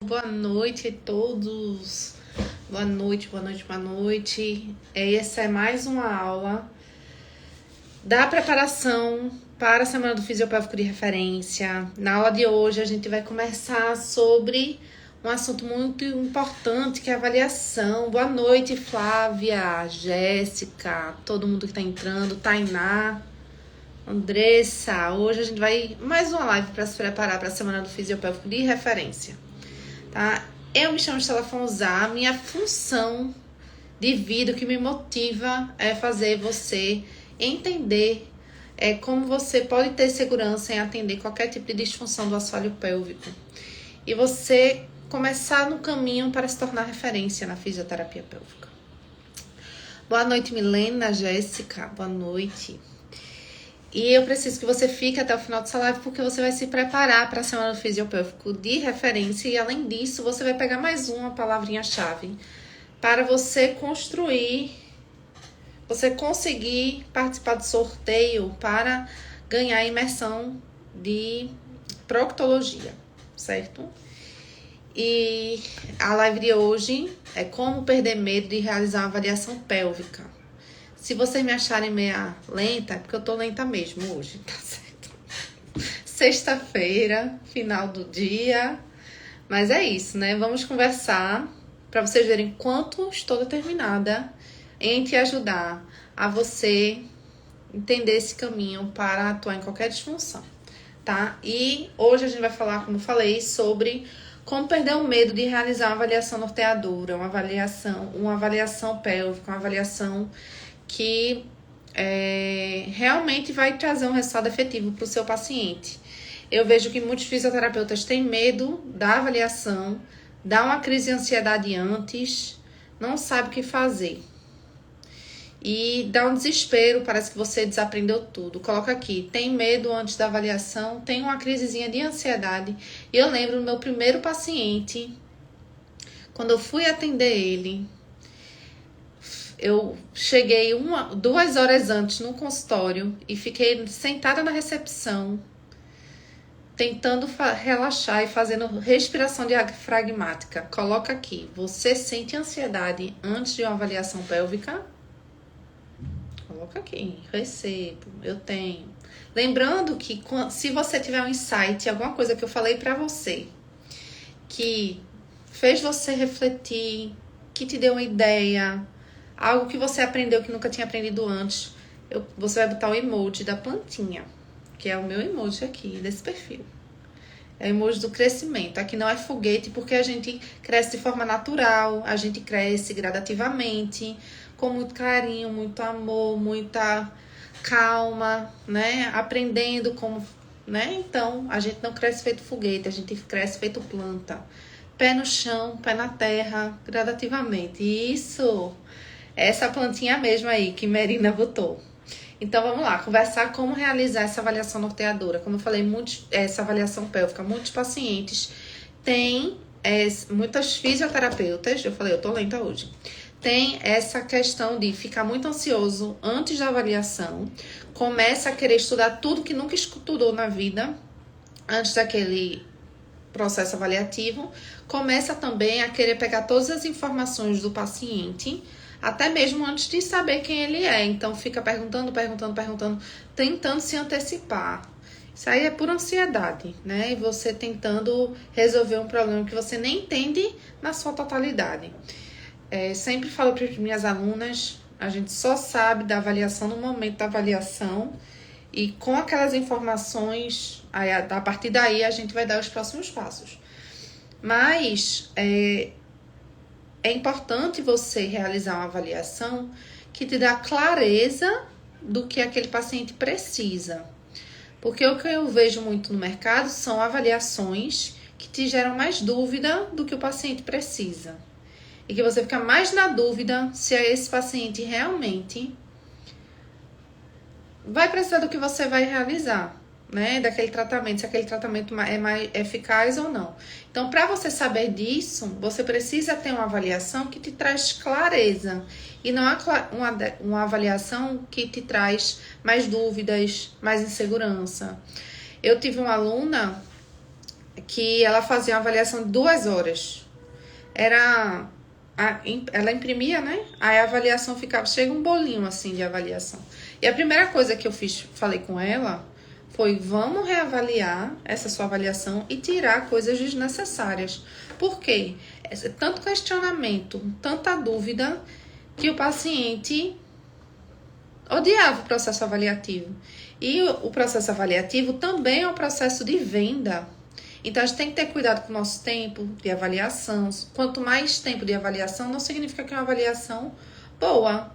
Boa noite a todos. Boa noite, boa noite, boa noite. Essa é mais uma aula da preparação para a Semana do Fisiopélvico de Referência. Na aula de hoje a gente vai conversar sobre um assunto muito importante, que é a avaliação. Boa noite, Flávia, Jéssica, todo mundo que está entrando, Tainá, Andressa. Hoje a gente vai mais uma live para se preparar para a Semana do Fisiopélvico de Referência, tá? Eu me chamo Estela Fonzá. Minha função de vida, o que me motiva é fazer você entender como você pode ter segurança em atender qualquer tipo de disfunção do assoalho pélvico e você começar no caminho para se tornar referência na fisioterapia pélvica. Boa noite, Milena, Jéssica, boa noite. E eu preciso que você fique até o final dessa live, porque você vai se preparar para a Semana do Fisiopélvico de Referência. E além disso, você vai pegar mais uma palavrinha-chave para você construir, você conseguir participar do sorteio para ganhar a imersão de proctologia, certo? E a live de hoje é como perder medo de realizar uma avaliação pélvica. Se vocês me acharem meia lenta, é porque eu tô lenta mesmo hoje, tá certo? Sexta-feira, final do dia. Mas é isso, né? Vamos conversar para vocês verem quanto estou determinada em te ajudar a você entender esse caminho para atuar em qualquer disfunção, tá? E hoje a gente vai falar, como eu falei, sobre como perder o medo de realizar uma avaliação norteadora, uma avaliação pélvica, uma avaliação que realmente vai trazer um resultado efetivo para o seu paciente. Eu vejo que muitos fisioterapeutas têm medo da avaliação, dá uma crise de ansiedade antes, não sabe o que fazer. E dá um desespero, parece que você desaprendeu tudo. Coloca aqui, tem medo antes da avaliação, tem uma crisezinha de ansiedade. E eu lembro do meu primeiro paciente, quando eu fui atender ele, eu cheguei 2 horas antes no consultório e fiquei sentada na recepção, tentando relaxar e fazendo respiração diafragmática. Coloca aqui, você sente ansiedade antes de uma avaliação pélvica? Coloca aqui, recebo, eu tenho. Lembrando que se você tiver um insight, alguma coisa que eu falei pra você, que fez você refletir, que te deu uma ideia, algo que você aprendeu que nunca tinha aprendido antes, você vai botar o emoji da plantinha, que é o meu emoji aqui, desse perfil. É o emoji do crescimento. Aqui não é foguete, porque a gente cresce de forma natural, a gente cresce gradativamente, com muito carinho, muito amor, muita calma, né? Aprendendo como, né? Então, a gente não cresce feito foguete, a gente cresce feito planta. Pé no chão, pé na terra, gradativamente. Isso! Essa plantinha mesmo aí que Merina botou. Então, vamos lá, conversar como realizar essa avaliação norteadora. Como eu falei, essa avaliação pélvica, muitos pacientes têm, muitas fisioterapeutas, eu falei, eu tô lenta hoje, tem essa questão de ficar muito ansioso antes da avaliação, começa a querer estudar tudo que nunca estudou na vida, antes daquele processo avaliativo, começa também a querer pegar todas as informações do paciente, até mesmo antes de saber quem ele é. Então fica perguntando, tentando se antecipar. Isso aí é por ansiedade, né? E você tentando resolver um problema que você nem entende na sua totalidade. Sempre falo para as minhas alunas, a gente só sabe da avaliação no momento da avaliação, e com aquelas informações, a partir daí a gente vai dar os próximos passos. Mas é importante você realizar uma avaliação que te dá clareza do que aquele paciente precisa. Porque o que eu vejo muito no mercado são avaliações que te geram mais dúvida do que o paciente precisa. E que você fica mais na dúvida se esse paciente realmente vai precisar do que você vai realizar, né? Daquele tratamento, se aquele tratamento é mais eficaz ou não. Então, para você saber disso, você precisa ter uma avaliação que te traz clareza. E não uma avaliação que te traz mais dúvidas, mais insegurança. Eu tive uma aluna que ela fazia uma avaliação de 2 horas. Ela imprimia, né? Aí a avaliação ficava, chega um bolinho assim de avaliação. E a primeira coisa que eu falei com ela, foi vamos reavaliar essa sua avaliação e tirar coisas desnecessárias. Por quê? Tanto questionamento, tanta dúvida, que o paciente odiava o processo avaliativo. E o processo avaliativo também é um processo de venda. Então, a gente tem que ter cuidado com o nosso tempo de avaliação. Quanto mais tempo de avaliação, não significa que é uma avaliação boa.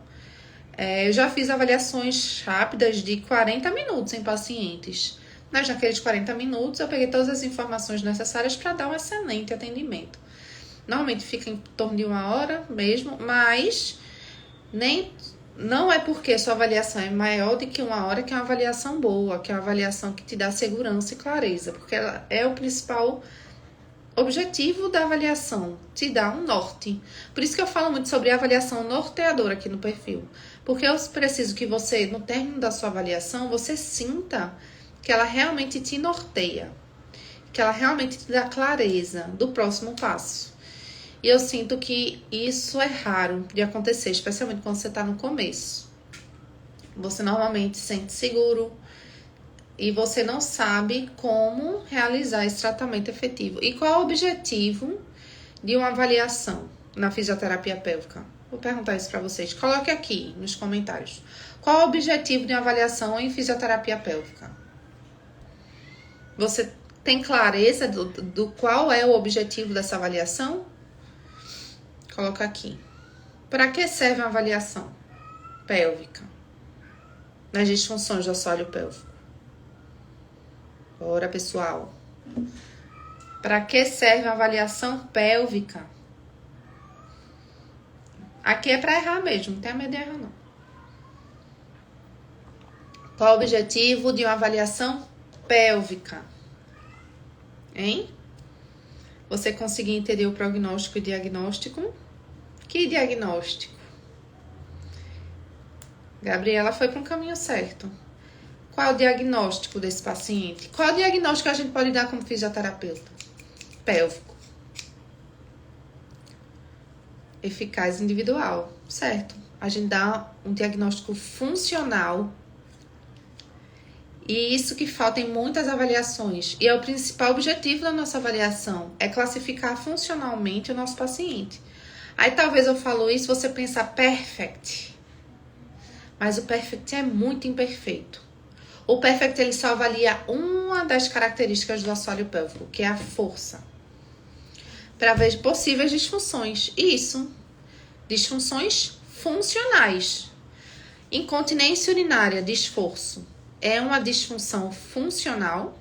Eu já fiz avaliações rápidas de 40 minutos em pacientes. Mas naqueles 40 minutos, eu peguei todas as informações necessárias para dar um excelente atendimento. Normalmente fica em torno de 1 hora mesmo, mas não é porque sua avaliação é maior do que 1 hora que é uma avaliação boa, que é uma avaliação que te dá segurança e clareza, porque ela é o principal objetivo da avaliação, te dá um norte. Por isso que eu falo muito sobre a avaliação norteadora aqui no perfil, porque eu preciso que você, no término da sua avaliação, você sinta que ela realmente te norteia, que ela realmente te dá clareza do próximo passo. E eu sinto que isso é raro de acontecer, especialmente quando você está no começo. Você normalmente se sente seguro e você não sabe como realizar esse tratamento efetivo. E qual é o objetivo de uma avaliação na fisioterapia pélvica? Vou perguntar isso para vocês. Coloque aqui nos comentários. Qual é o objetivo de uma avaliação em fisioterapia pélvica? Você tem clareza do qual é o objetivo dessa avaliação? Coloca aqui. Para que serve uma avaliação pélvica nas disfunções do assoalho pélvico? Bora, pessoal. Para que serve uma avaliação pélvica? Aqui é para errar mesmo, não tem medo de errar, não. Qual o objetivo de uma avaliação pélvica? Hein? Você conseguir entender o prognóstico e diagnóstico? Que diagnóstico? Gabriela foi para um caminho certo. Qual é o diagnóstico desse paciente? Qual é o diagnóstico que a gente pode dar como fisioterapeuta? Pélvico. Eficaz individual, certo? A gente dá um diagnóstico funcional. E isso que falta em muitas avaliações. E é o principal objetivo da nossa avaliação, é classificar funcionalmente o nosso paciente. Aí talvez eu falo isso, você pensa perfect. Mas o perfect é muito imperfeito. O perfect ele só avalia uma das características do assoalho pélvico, que é a força. Para ver possíveis disfunções. Isso. Disfunções funcionais. Incontinência urinária de esforço é uma disfunção funcional?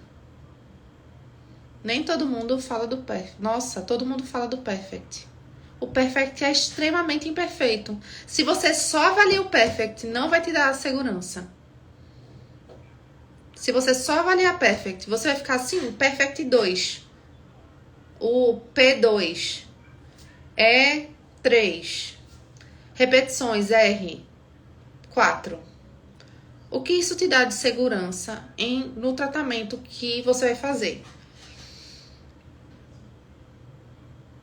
Nem todo mundo fala do perfect. Nossa, todo mundo fala do perfect. O perfect é extremamente imperfeito. Se você só avalia o perfect, não vai te dar segurança. Se você só avaliar perfect, você vai ficar assim, perfect 2. O P2 é 3. Repetições R 4. O que isso te dá de segurança no tratamento que você vai fazer?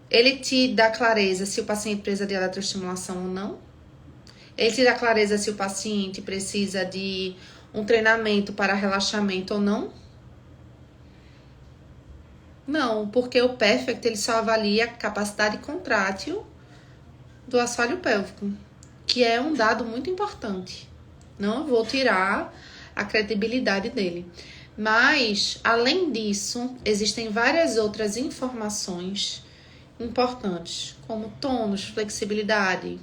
Ele te dá clareza se o paciente precisa de eletroestimulação ou não? Ele te dá clareza se o paciente precisa de um treinamento para relaxamento ou não? Não, porque o perfect ele só avalia a capacidade contrátil do assoalho pélvico, que é um dado muito importante. Não vou tirar a credibilidade dele. Mas, além disso, existem várias outras informações importantes, como tônus, flexibilidade,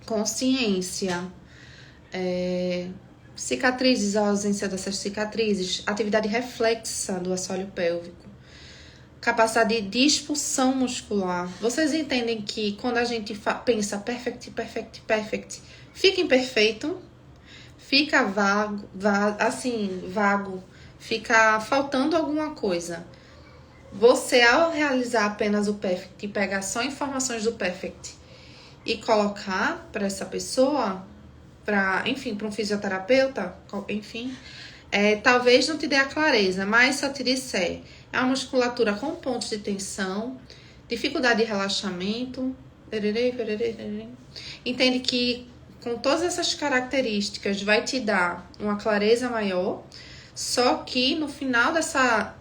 consciência, cicatrizes, a ausência dessas cicatrizes, atividade reflexa do assoalho pélvico, capacidade de expulsão muscular. Vocês entendem que quando a gente pensa perfect, fica imperfeito, fica vago, fica faltando alguma coisa. Você, ao realizar apenas o perfect e pegar só informações do perfect e colocar para essa pessoa, para um fisioterapeuta, talvez não te dê a clareza, mas se eu te disser É uma musculatura com pontos de tensão, dificuldade de relaxamento. Entende que com todas essas características vai te dar uma clareza maior, só que no final dessa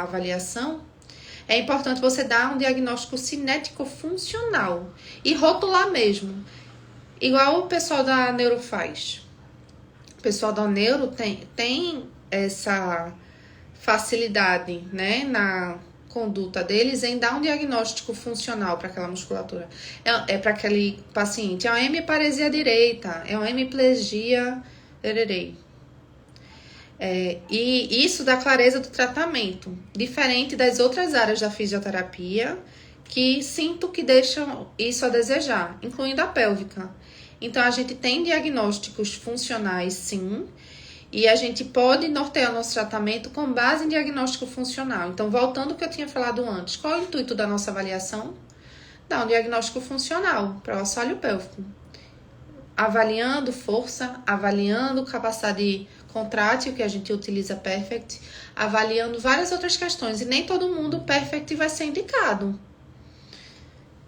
avaliação é importante você dar um diagnóstico cinético-funcional e rotular mesmo, igual o pessoal da neuro faz. O pessoal da neuro tem essa facilidade, né, na conduta deles em dar um diagnóstico funcional para aquela musculatura. Para aquele paciente. É uma hemiparesia direita, é uma hemiplegia. E isso dá clareza do tratamento, diferente das outras áreas da fisioterapia, que sinto que deixam isso a desejar, incluindo a pélvica. Então, a gente tem diagnósticos funcionais, sim, e a gente pode nortear nosso tratamento com base em diagnóstico funcional. Então, voltando ao que eu tinha falado antes, qual é o intuito da nossa avaliação? Dar um diagnóstico funcional para o assoalho pélvico. Avaliando força, avaliando capacidade contrátil, que a gente utiliza Perfect, avaliando várias outras questões. E nem todo mundo Perfect vai ser indicado,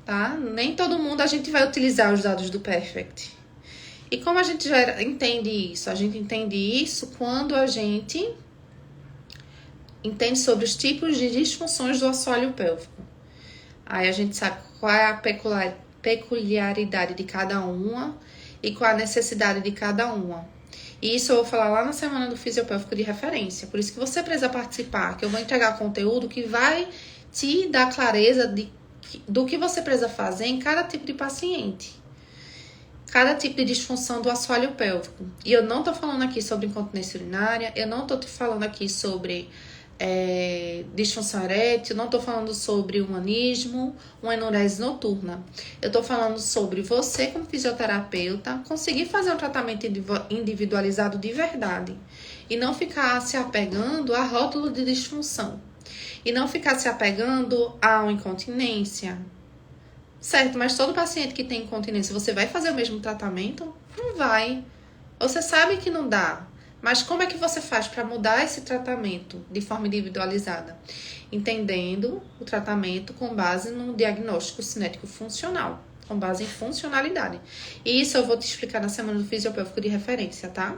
tá? Nem todo mundo a gente vai utilizar os dados do Perfect. E como a gente já entende isso? A gente entende isso quando a gente entende sobre os tipos de disfunções do assoalho pélvico. Aí a gente sabe qual é a peculiaridade de cada uma e qual a necessidade de cada uma. E isso eu vou falar lá na semana do fisiopélvico de referência. Por isso que você precisa participar, que eu vou entregar conteúdo que vai te dar clareza do que você precisa fazer em cada tipo de paciente. Cada tipo de disfunção do assoalho pélvico. E eu não tô falando aqui sobre incontinência urinária, eu não tô te falando aqui sobre disfunção erétil, não tô falando sobre humanismo, uma enurese noturna. Eu tô falando sobre você, como fisioterapeuta, conseguir fazer um tratamento individualizado de verdade. E não ficar se apegando a rótulo de disfunção. E não ficar se apegando a uma incontinência. Certo, mas todo paciente que tem incontinência, você vai fazer o mesmo tratamento? Não vai. Você sabe que não dá. Mas como é que você faz para mudar esse tratamento de forma individualizada? Entendendo o tratamento com base no diagnóstico cinético funcional, com base em funcionalidade. E isso eu vou te explicar na semana do fisiopélvico de referência, tá?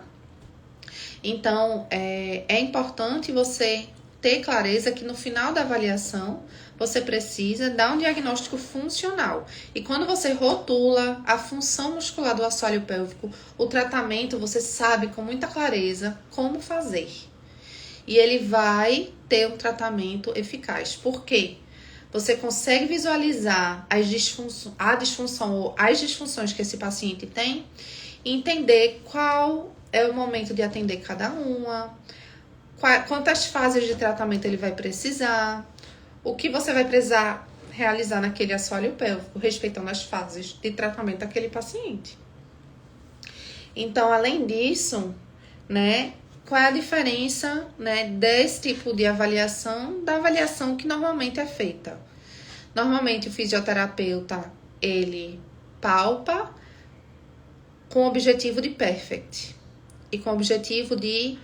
Então, é importante você ter clareza que no final da avaliação você precisa dar um diagnóstico funcional. E quando você rotula a função muscular do assoalho pélvico, o tratamento você sabe com muita clareza como fazer. E ele vai ter um tratamento eficaz. Por quê? Você consegue visualizar a disfunção ou as disfunções que esse paciente tem e entender qual é o momento de atender cada uma, quantas fases de tratamento ele vai precisar, o que você vai precisar realizar naquele assoalho pélvico, respeitando as fases de tratamento daquele paciente. Então, além disso, né, qual é a diferença, né, desse tipo de avaliação da avaliação que normalmente é feita? Normalmente, o fisioterapeuta, ele palpa com o objetivo de Perfect e com o objetivo de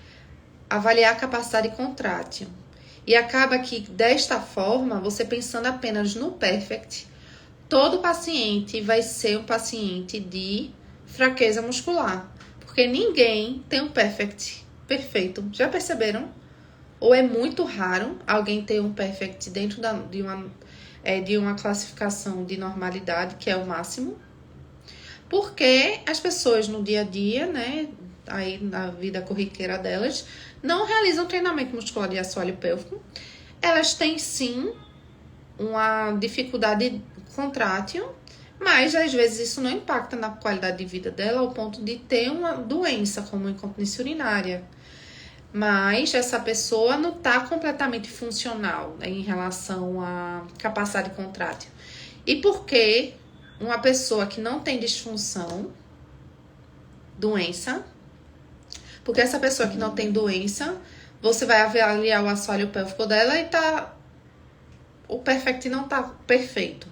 avaliar a capacidade contrátil. E acaba que, desta forma, você pensando apenas no Perfect, todo paciente vai ser um paciente de fraqueza muscular. Porque ninguém tem um Perfect perfeito. Já perceberam? Ou é muito raro alguém ter um Perfect dentro de uma classificação de normalidade, que é o máximo. Porque as pessoas no dia a dia, né, aí na vida corriqueira delas, não realizam treinamento muscular de assoalho pélvico. Elas têm sim uma dificuldade contrátil, mas às vezes isso não impacta na qualidade de vida dela ao ponto de ter uma doença como incontinência urinária. Mas essa pessoa não está completamente funcional, né, em relação à capacidade contrátil. E por que uma pessoa que não tem disfunção, doença, porque essa pessoa que não tem doença, você vai avaliar o assoalho pélvico dela e o Perfect não tá perfeito.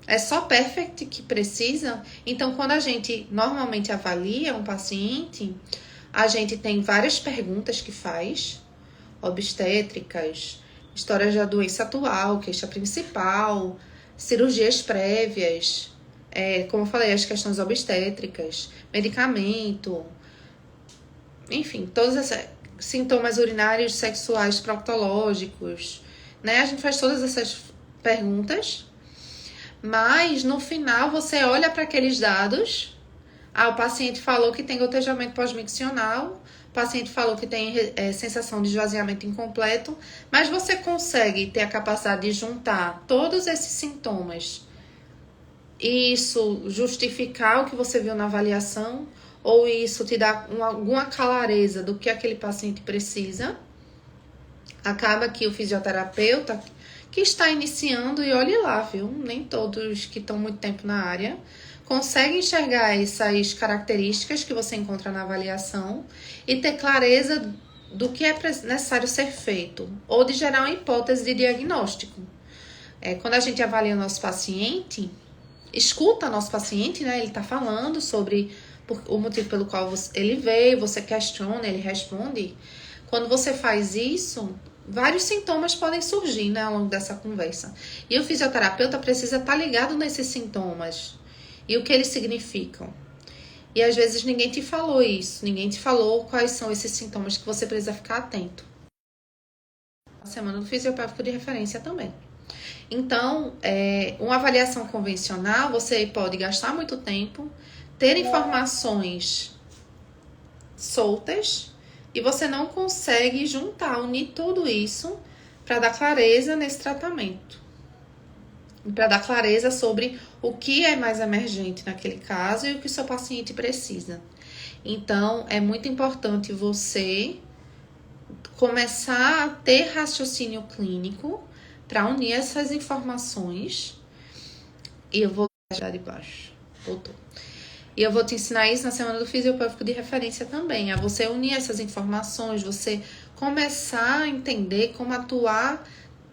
É só Perfect que precisa. Então, quando a gente normalmente avalia um paciente, a gente tem várias perguntas que faz. obstétricas, histórias da doença atual, queixa principal, cirurgias prévias, como eu falei, as questões obstétricas, medicamento, enfim, todos esses sintomas urinários, sexuais, proctológicos, né? A gente faz todas essas perguntas, mas no final você olha para aqueles dados. O paciente falou que tem gotejamento pós-miccional, o paciente falou que tem sensação de esvaziamento incompleto, mas você consegue ter a capacidade de juntar todos esses sintomas e isso justificar o que você viu na avaliação, ou isso te dá alguma clareza do que aquele paciente precisa. Acaba que o fisioterapeuta que está iniciando, e olhe lá, viu? Nem todos que estão muito tempo na área conseguem enxergar essas características que você encontra na avaliação e ter clareza do que é necessário ser feito, ou de gerar uma hipótese de diagnóstico. Quando a gente avalia o nosso paciente, escuta nosso paciente, né? Ele está falando sobre o motivo pelo qual ele veio, você questiona, ele responde. Quando você faz isso, vários sintomas podem surgir, né, ao longo dessa conversa. E o fisioterapeuta precisa estar ligado nesses sintomas e o que eles significam. E às vezes ninguém te falou isso, ninguém te falou quais são esses sintomas que você precisa ficar atento. A semana do fisiopélvico de referência também. Então, uma avaliação convencional, você pode gastar muito tempo, ter informações soltas, e você não consegue unir tudo isso para dar clareza nesse tratamento. Para dar clareza sobre o que é mais emergente naquele caso e o que o seu paciente precisa. Então, é muito importante você começar a ter raciocínio clínico para unir essas informações. E eu vou deixar de baixo. Voltou. E eu vou te ensinar isso na semana do fisiopélvico de referência também. A você unir essas informações, você começar a entender como atuar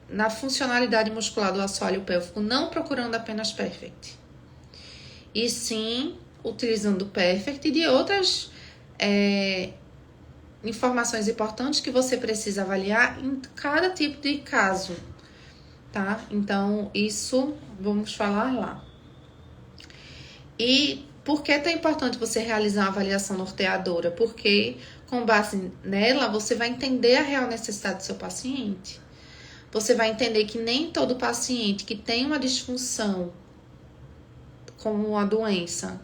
na funcionalidade muscular do assoalho pélvico, não procurando apenas Perfect. E sim, utilizando o Perfect e de outras informações importantes que você precisa avaliar em cada tipo de caso, tá? Então, isso vamos falar lá. E por que é tão importante você realizar uma avaliação norteadora? Porque, com base nela, você vai entender a real necessidade do seu paciente. Você vai entender que nem todo paciente que tem uma disfunção, como uma doença,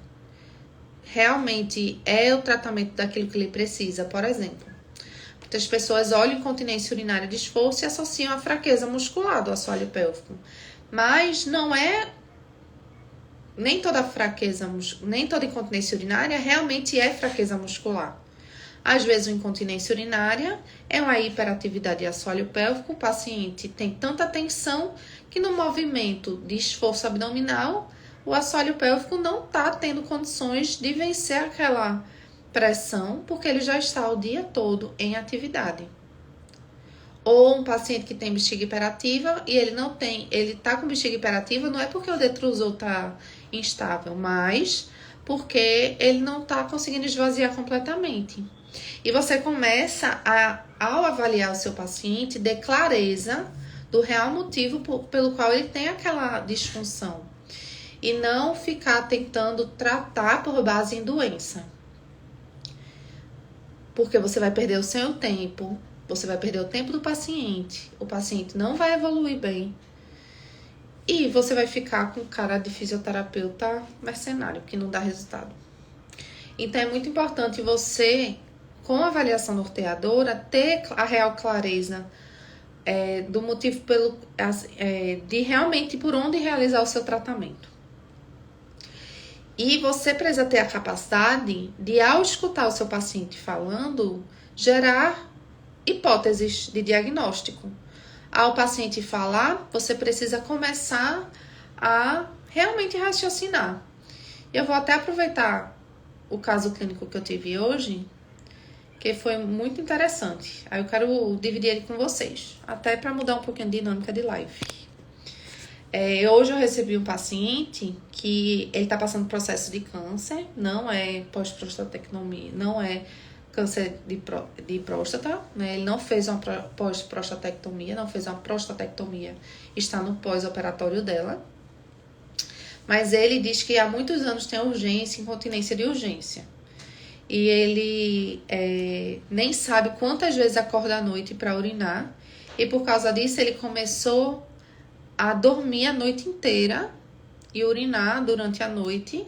realmente é o tratamento daquilo que ele precisa. Por exemplo, muitas pessoas olham incontinência urinária de esforço e associam a fraqueza muscular do assoalho pélvico. Mas não é... Nem toda incontinência urinária realmente é fraqueza muscular. Às vezes, a incontinência urinária é uma hiperatividade do assoalho pélvico. O paciente tem tanta tensão que no movimento de esforço abdominal, o assoalho pélvico não está tendo condições de vencer aquela pressão, porque ele já está o dia todo em atividade. Ou um paciente que tem bexiga hiperativa e ele está com bexiga hiperativa, não é porque o detrusor está instável, mas porque ele não está conseguindo esvaziar completamente. E você começa ao avaliar o seu paciente, ter clareza do real motivo pelo qual ele tem aquela disfunção. E não ficar tentando tratar por base em doença. Porque você vai perder o seu tempo, você vai perder o tempo do paciente, o paciente não vai evoluir bem. E você vai ficar com cara de fisioterapeuta mercenário, que não dá resultado. Então, é muito importante você, com a avaliação norteadora, ter a real clareza do motivo de realmente por onde realizar o seu tratamento. E você precisa ter a capacidade de, ao escutar o seu paciente falando, gerar hipóteses de diagnóstico. Ao paciente falar, você precisa começar a realmente raciocinar. Eu vou até aproveitar o caso clínico que eu tive hoje, que foi muito interessante. Aí eu quero dividir ele com vocês, até para mudar um pouquinho a dinâmica de live. Hoje eu recebi um paciente que ele está passando processo de câncer, não é pós-prostatectomia, não é câncer de próstata, né? Ele não fez uma pós-prostatectomia, não fez uma prostatectomia, está no pós-operatório dela. Mas ele diz que há muitos anos tem urgência, incontinência de urgência. E ele nem sabe quantas vezes acorda à noite para urinar. E por causa disso ele começou a dormir a noite inteira e urinar durante a noite,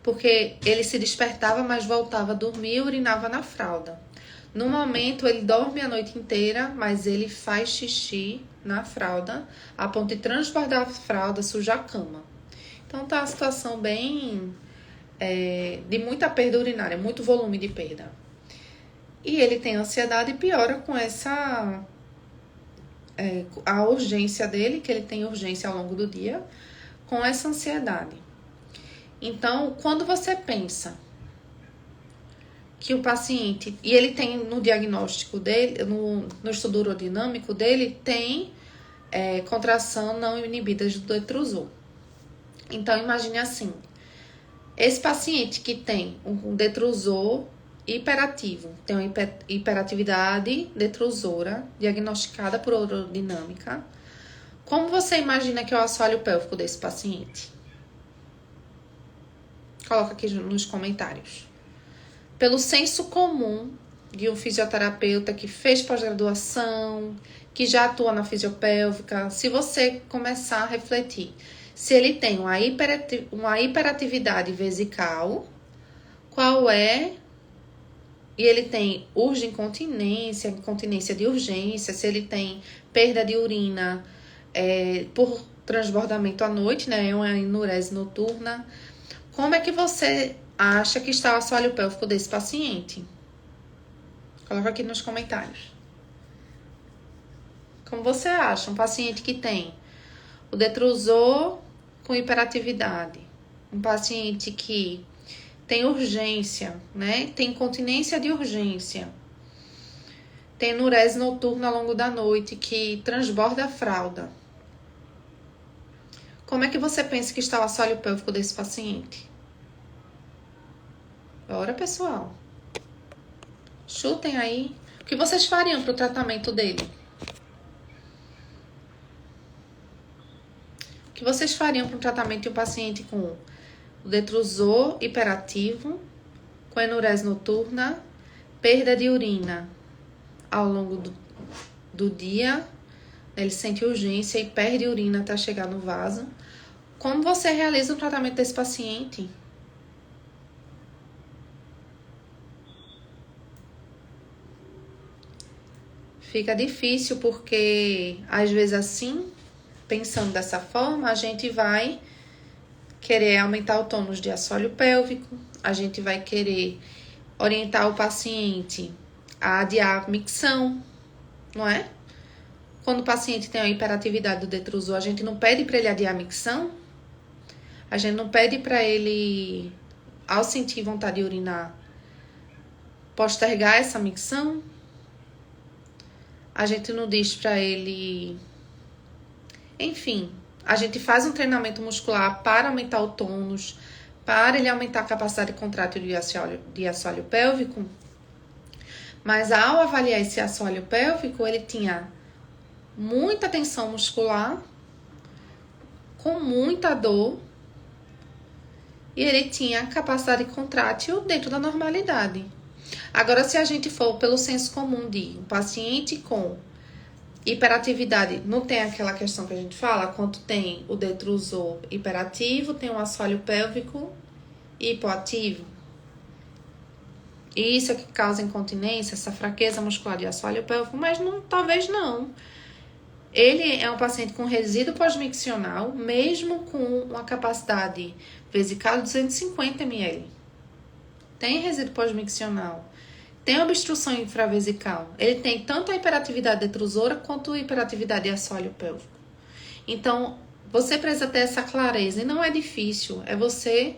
porque ele se despertava, mas voltava a dormir e urinava na fralda. No momento, ele dorme a noite inteira, mas ele faz xixi na fralda, a ponto de transbordar a fralda, sujar a cama. Então, tá uma situação bem de muita perda urinária, muito volume de perda. E ele tem ansiedade e piora com essa... a urgência dele, que ele tem urgência ao longo do dia, com essa ansiedade. Então, quando você pensa que o paciente, e ele tem no diagnóstico dele, no estudo urodinâmico dele, tem contração não inibida do detrusor. Então, imagine assim, esse paciente que tem um detrusor hiperativo, tem uma hiperatividade detrusora diagnosticada por urodinâmica, como você imagina que é o assoalho pélvico desse paciente? Coloca aqui nos comentários. Pelo senso comum de um fisioterapeuta que fez pós-graduação, que já atua na fisiopélvica, se você começar a refletir, se ele tem uma hiperatividade vesical, qual é? E ele tem incontinência de urgência, se ele tem perda de urina por transbordamento à noite, né? É uma enurese noturna. Como é que você acha que está o assoalho pélvico desse paciente? Coloca aqui nos comentários. Como você acha? Um paciente que tem o detrusor com hiperatividade, um paciente que tem urgência, né? Tem incontinência de urgência, tem enurese noturna ao longo da noite que transborda a fralda. Como é que você pensa que está o assoalho pélvico desse paciente? Bora, pessoal. Chutem aí. O que vocês fariam para o tratamento dele? O que vocês fariam para o tratamento de um paciente com o detrusor hiperativo, com enurese noturna, perda de urina ao longo do dia, ele sente urgência e perde urina até chegar no vaso? Como você realiza o tratamento desse paciente? Fica difícil porque, às vezes assim, pensando dessa forma, a gente vai querer aumentar o tônus de assoalho pélvico, a gente vai querer orientar o paciente a adiar a micção, não é? Quando o paciente tem a hiperatividade do detrusor, a gente não pede para ele adiar a micção, a gente não pede para ele, ao sentir vontade de urinar, postergar essa micção. A gente não diz para ele... Enfim, a gente faz um treinamento muscular para aumentar o tônus, para ele aumentar a capacidade contrátil de assoalho pélvico. Mas ao avaliar esse assoalho pélvico, ele tinha muita tensão muscular, com muita dor, e ele tinha capacidade contrátil dentro da normalidade. Agora, se a gente for pelo senso comum de um paciente com hiperatividade, não tem aquela questão que a gente fala, quando tem o detrusor hiperativo, tem um assoalho pélvico hipoativo. E isso é que causa incontinência, essa fraqueza muscular de assoalho pélvico, mas não, talvez não. Ele é um paciente com resíduo pós-miccional, mesmo com uma capacidade vesical de 250 ml. Tem resíduo pós-miccional. Tem obstrução infravesical. Ele tem tanto a hiperatividade detrusora quanto a hiperatividade de assoalho pélvico. Então, você precisa ter essa clareza. E não é difícil. É você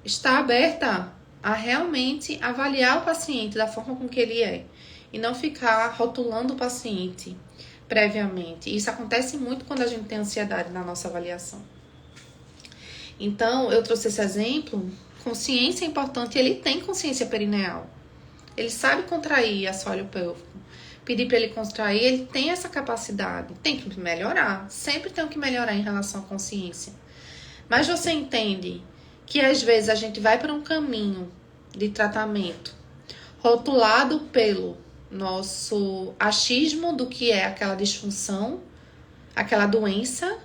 estar aberta a realmente avaliar o paciente da forma com que ele é. E não ficar rotulando o paciente previamente. Isso acontece muito quando a gente tem ansiedade na nossa avaliação. Então, eu trouxe esse exemplo. Consciência é importante. Ele tem consciência perineal. Ele sabe contrair assoalho pélvico. Pedir para ele contrair, ele tem essa capacidade. Tem que melhorar. Sempre tem que melhorar em relação à consciência. Mas você entende que às vezes a gente vai para um caminho de tratamento rotulado pelo nosso achismo do que é aquela disfunção, aquela doença.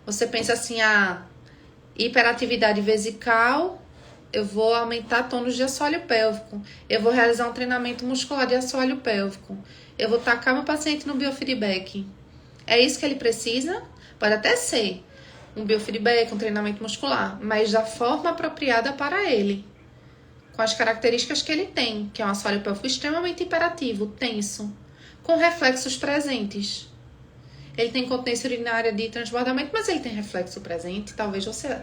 Você pensa assim, hiperatividade vesical, eu vou aumentar tônus de assoalho pélvico, eu vou realizar um treinamento muscular de assoalho pélvico, eu vou tacar meu paciente no biofeedback. É isso que ele precisa? Pode até ser um biofeedback, um treinamento muscular, mas da forma apropriada para ele, com as características que ele tem, que é um assoalho pélvico extremamente hiperativo, tenso, com reflexos presentes. Ele tem incontinência urinária de transbordamento, mas ele tem reflexo presente. Talvez você,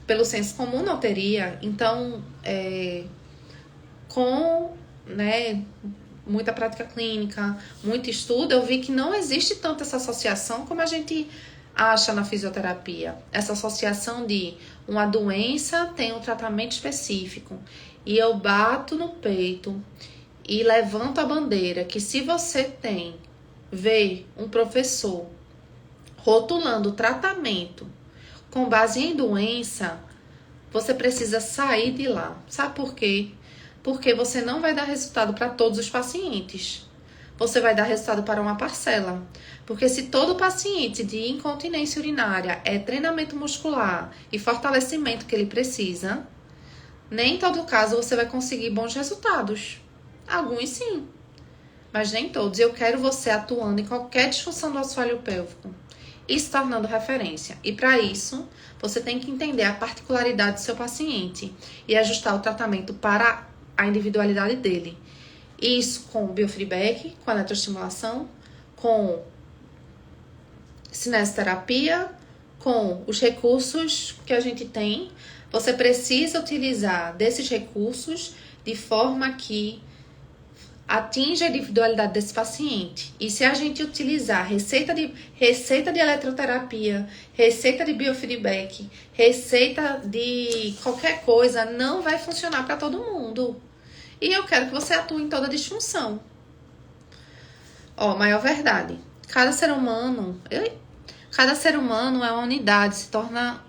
pelo senso comum, não teria. Então, com muita prática clínica, muito estudo, eu vi que não existe tanto essa associação como a gente acha na fisioterapia. Essa associação de uma doença tem um tratamento específico. E eu bato no peito e levanto a bandeira que se você vê um professor rotulando o tratamento com base em doença, você precisa sair de lá. Sabe por quê? Porque você não vai dar resultado para todos os pacientes. Você vai dar resultado para uma parcela. Porque se todo paciente de incontinência urinária é treinamento muscular e fortalecimento que ele precisa, nem em todo caso você vai conseguir bons resultados. Alguns sim, mas nem todos. Eu quero você atuando em qualquer disfunção do assoalho pélvico e se tornando referência. E para isso, você tem que entender a particularidade do seu paciente e ajustar o tratamento para a individualidade dele. Isso com biofeedback, com eletroestimulação, com cinesioterapia, com os recursos que a gente tem. Você precisa utilizar desses recursos de forma que atinja a individualidade desse paciente. E se a gente utilizar receita de eletroterapia, receita de biofeedback, receita de qualquer coisa, não vai funcionar para todo mundo. E eu quero que você atue em toda disfunção. Maior verdade. Cada ser humano é uma unidade, se torna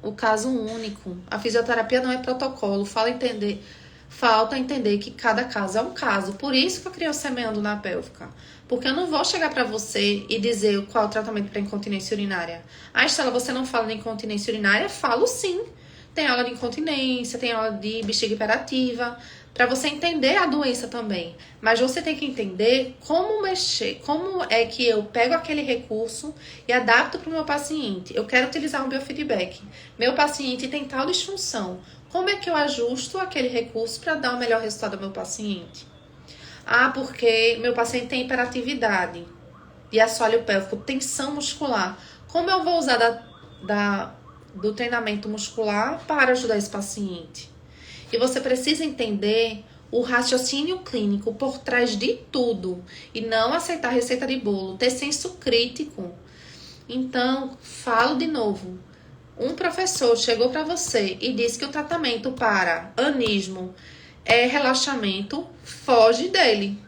o caso único. A fisioterapia não é protocolo. Falta entender que cada caso é um caso. Por isso que eu criei o semeando na pélvica. Porque eu não vou chegar para você e dizer qual é o tratamento para incontinência urinária. Estela, você não fala de incontinência urinária? Falo sim. Tem aula de incontinência, tem aula de bexiga hiperativa, para você entender a doença também. Mas você tem que entender como mexer, como é que eu pego aquele recurso e adapto para o meu paciente. Eu quero utilizar um biofeedback. Meu paciente tem tal disfunção. Como é que eu ajusto aquele recurso para dar o melhor resultado ao meu paciente? Porque meu paciente tem hiperatividade de assoalho pélvico, tensão muscular. Como eu vou usar do treinamento muscular para ajudar esse paciente? E você precisa entender o raciocínio clínico por trás de tudo e não aceitar receita de bolo, ter senso crítico. Então, falo de novo. Um professor chegou para você e disse que o tratamento para anismo é relaxamento, foge dele.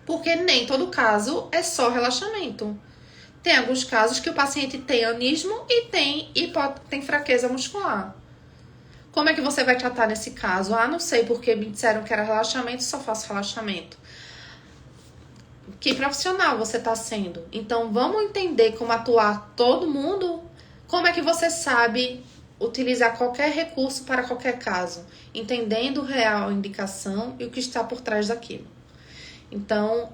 Porque nem todo caso é só relaxamento. Tem alguns casos que o paciente tem anismo e tem fraqueza muscular. Como é que você vai tratar nesse caso? Não sei, porque me disseram que era relaxamento, só faço relaxamento. Que profissional você está sendo? Então, vamos entender como atuar todo mundo. Como é que você sabe utilizar qualquer recurso para qualquer caso? Entendendo real a indicação e o que está por trás daquilo. Então,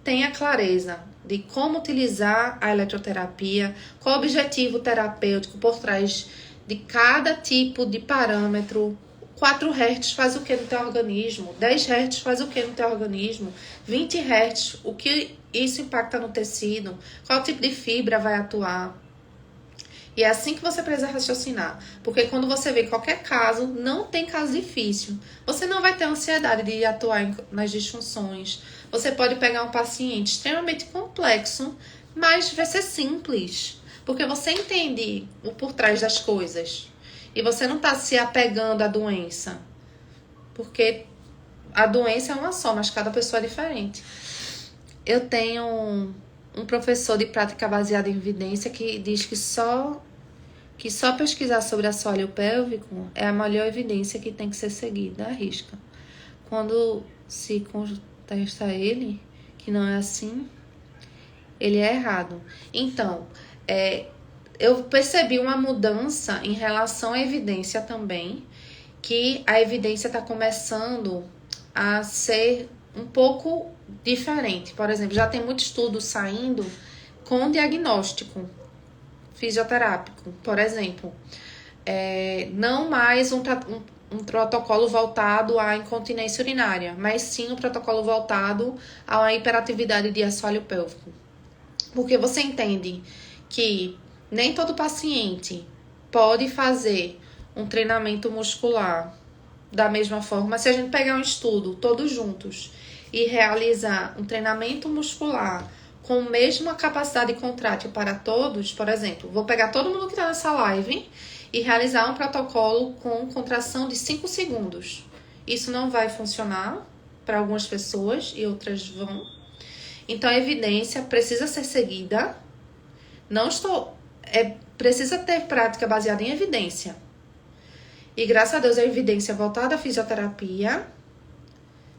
tenha clareza de como utilizar a eletroterapia, qual o objetivo terapêutico por trás de cada tipo de parâmetro. 4 Hz faz o que no teu organismo? 10 Hz faz o que no teu organismo? 20 Hz, o que isso impacta no tecido? Qual tipo de fibra vai atuar? E é assim que você precisa raciocinar. Porque quando você vê qualquer caso, não tem caso difícil. Você não vai ter ansiedade de atuar nas disfunções. Você pode pegar um paciente extremamente complexo, mas vai ser simples. Porque você entende o por trás das coisas. E você não está se apegando à doença. porque a doença é uma só, mas cada pessoa é diferente. Eu tenho um professor de prática baseada em evidência que diz que só pesquisar sobre assoalho pélvico é a melhor evidência que tem que ser seguida à risca. Quando se contesta ele que não é assim, ele é errado. Então, eu percebi uma mudança em relação à evidência também, que a evidência está começando a ser um pouco diferente. Por exemplo, já tem muito estudo saindo com diagnóstico fisioterápico. Por exemplo, não mais um protocolo voltado à incontinência urinária, mas sim um protocolo voltado à hiperatividade de assoalho pélvico. Porque você entende que nem todo paciente pode fazer um treinamento muscular da mesma forma. Se a gente pegar um estudo todos juntos e realizar um treinamento muscular com a mesma capacidade contrátil para todos, por exemplo, vou pegar todo mundo que está nessa live e realizar um protocolo com contração de 5 segundos. Isso não vai funcionar para algumas pessoas e outras vão. Então, a evidência precisa ser seguida. Precisa ter prática baseada em evidência. E graças a Deus a evidência voltada à fisioterapia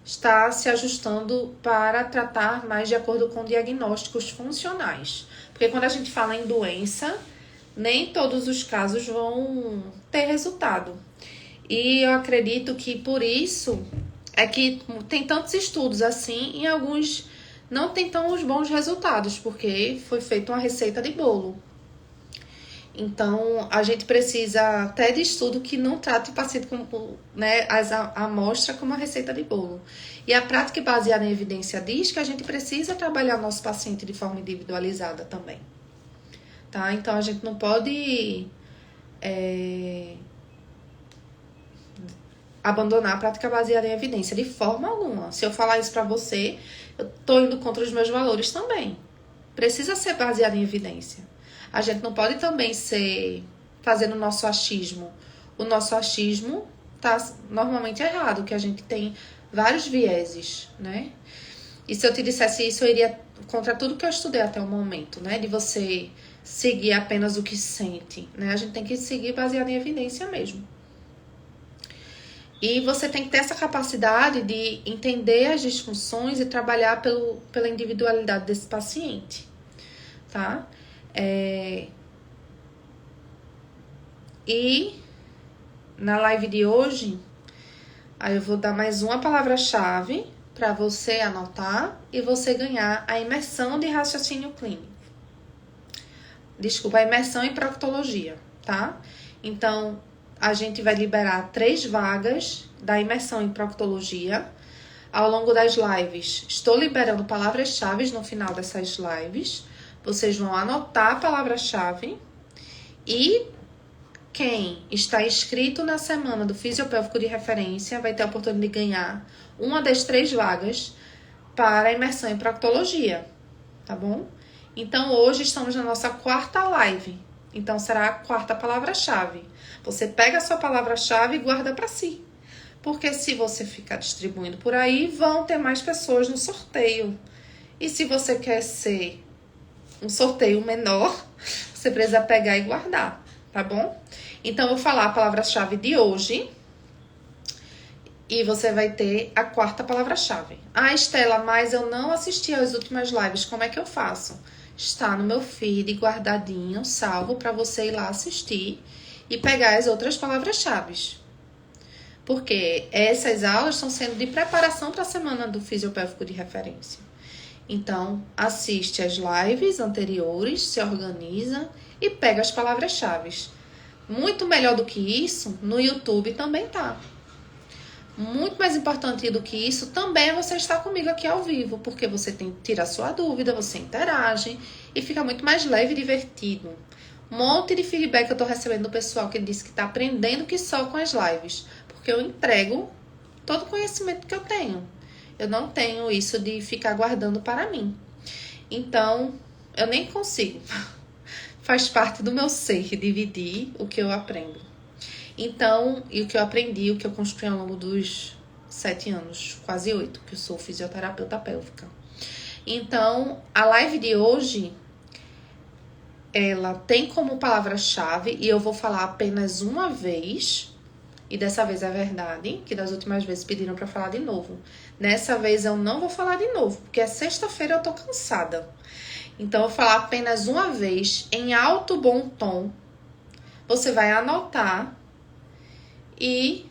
está se ajustando para tratar mais de acordo com diagnósticos funcionais. Porque quando a gente fala em doença, nem todos os casos vão ter resultado. E eu acredito que por isso é que tem tantos estudos assim, e alguns não tem tão os bons resultados, porque foi feita uma receita de bolo. Então, a gente precisa até de estudo que não trate o paciente como, a amostra como uma receita de bolo. E a prática baseada em evidência diz que a gente precisa trabalhar o nosso paciente de forma individualizada também. Tá? Então, a gente não pode abandonar a prática baseada em evidência de forma alguma. Se eu falar isso pra você, eu tô indo contra os meus valores também. Precisa ser baseado em evidência. A gente não pode também ser fazendo o nosso achismo. O nosso achismo tá normalmente errado, que a gente tem vários vieses, né? E se eu te dissesse isso, eu iria contra tudo que eu estudei até o momento, né? De você seguir apenas o que sente, né? A gente tem que seguir baseado em evidência mesmo. E você tem que ter essa capacidade de entender as disfunções e trabalhar pela individualidade desse paciente, tá? E na live de hoje, aí eu vou dar mais uma palavra-chave para você anotar e você ganhar a imersão de raciocínio clínico. Desculpa, a imersão em proctologia, tá? Então, a gente vai liberar 3 vagas da imersão em proctologia. Ao longo das lives, estou liberando palavras-chave no final dessas lives. Vocês vão anotar a palavra-chave e quem está inscrito na semana do Fisiopélvico de Referência vai ter a oportunidade de ganhar uma das 3 vagas para a imersão em proctologia, tá bom? Então, hoje estamos na nossa 4ª live. Então, será a 4ª palavra-chave. Você pega a sua palavra-chave e guarda para si. Porque se você ficar distribuindo por aí, vão ter mais pessoas no sorteio. E se você quer ser um sorteio menor, você precisa pegar e guardar, tá bom? Então, eu vou falar a palavra-chave de hoje e você vai ter a 4ª palavra-chave. Ah, Estela, mas eu não assisti às últimas lives, como é que eu faço? Está no meu feed guardadinho, salvo, para você ir lá assistir e pegar as outras palavras-chave. Porque essas aulas estão sendo de preparação para a semana do Fisiopélvico de Referência. Então, assiste as lives anteriores, se organiza e pega as palavras-chave. Muito melhor do que isso, no YouTube também tá. Muito mais importante do que isso também é você estar comigo aqui ao vivo, porque você tira a sua dúvida, você interage e fica muito mais leve e divertido. Um monte de feedback eu tô recebendo do pessoal que disse que tá aprendendo que só com as lives, porque eu entrego todo o conhecimento que eu tenho. Eu não tenho isso de ficar guardando para mim. Então, eu nem consigo. Faz parte do meu ser dividir o que eu aprendo. Então, e o que eu aprendi, o que eu construí ao longo dos 7 anos, quase 8, que eu sou fisioterapeuta pélvica. Então, a live de hoje, ela tem como palavra-chave, e eu vou falar apenas uma vez, e dessa vez é verdade, que das últimas vezes pediram pra falar de novo. Nessa vez eu não vou falar de novo, porque é sexta-feira eu tô cansada. Então, eu vou falar apenas uma vez, em alto bom tom. Você vai anotar e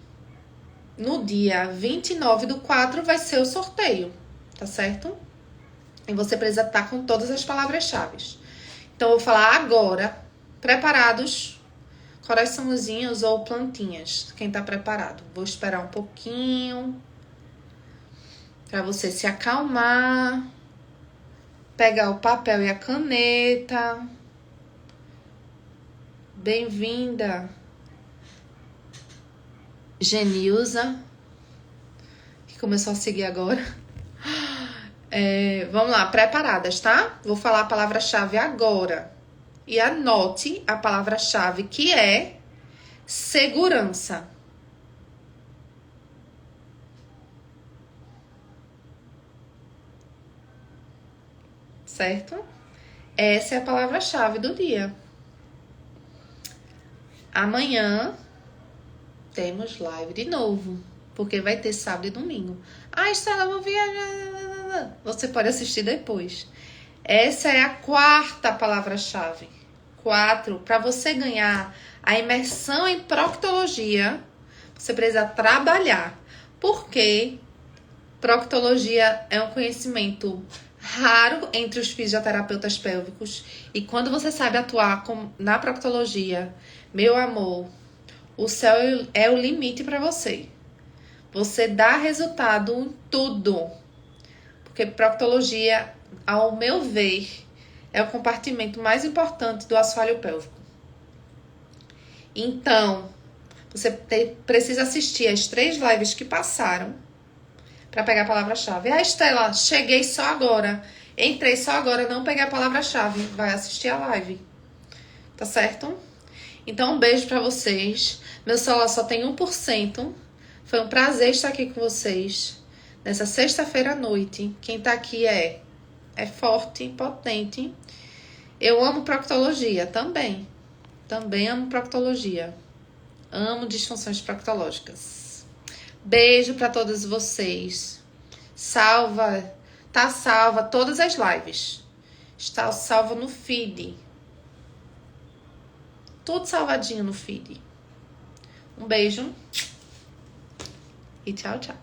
no dia 29/4 vai ser o sorteio, tá certo? E você precisa estar com todas as palavras-chave. Então, eu vou falar agora. Preparados? Coraçãozinhos ou plantinhas? Quem tá preparado? Vou esperar um pouquinho para você se acalmar. Pegar o papel e a caneta. Bem-vinda, Genilza, que começou a seguir agora. Vamos lá, preparadas, tá? Vou falar a palavra-chave agora. E anote a palavra-chave, que é segurança. Certo? Essa é a palavra-chave do dia. Amanhã temos live de novo, porque vai ter sábado e domingo. Ah, Estela, eu vou viajar. Você pode assistir depois. Essa é a quarta palavra-chave. 4. Para você ganhar a imersão em proctologia, você precisa trabalhar. Porque proctologia é um conhecimento raro entre os fisioterapeutas pélvicos. E quando você sabe atuar na proctologia, meu amor, o céu é o limite para você. Você dá resultado em tudo. Porque proctologia, ao meu ver, é o compartimento mais importante do assoalho pélvico. Então, você precisa assistir as 3 lives que passaram para pegar a palavra-chave. Ah, Estela, cheguei só agora. Entrei só agora, não peguei a palavra-chave. Vai assistir a live. Tá certo? Então, um beijo para vocês. Meu celular só tem 1%. Foi um prazer estar aqui com vocês nessa sexta-feira à noite. Quem tá aqui é forte, potente. Eu amo proctologia também. Também amo proctologia. Amo disfunções proctológicas. Beijo para todos vocês. Tá salva todas as lives. Está salva no feed. Tudo salvadinho no feed. Um beijo. E tchau, tchau.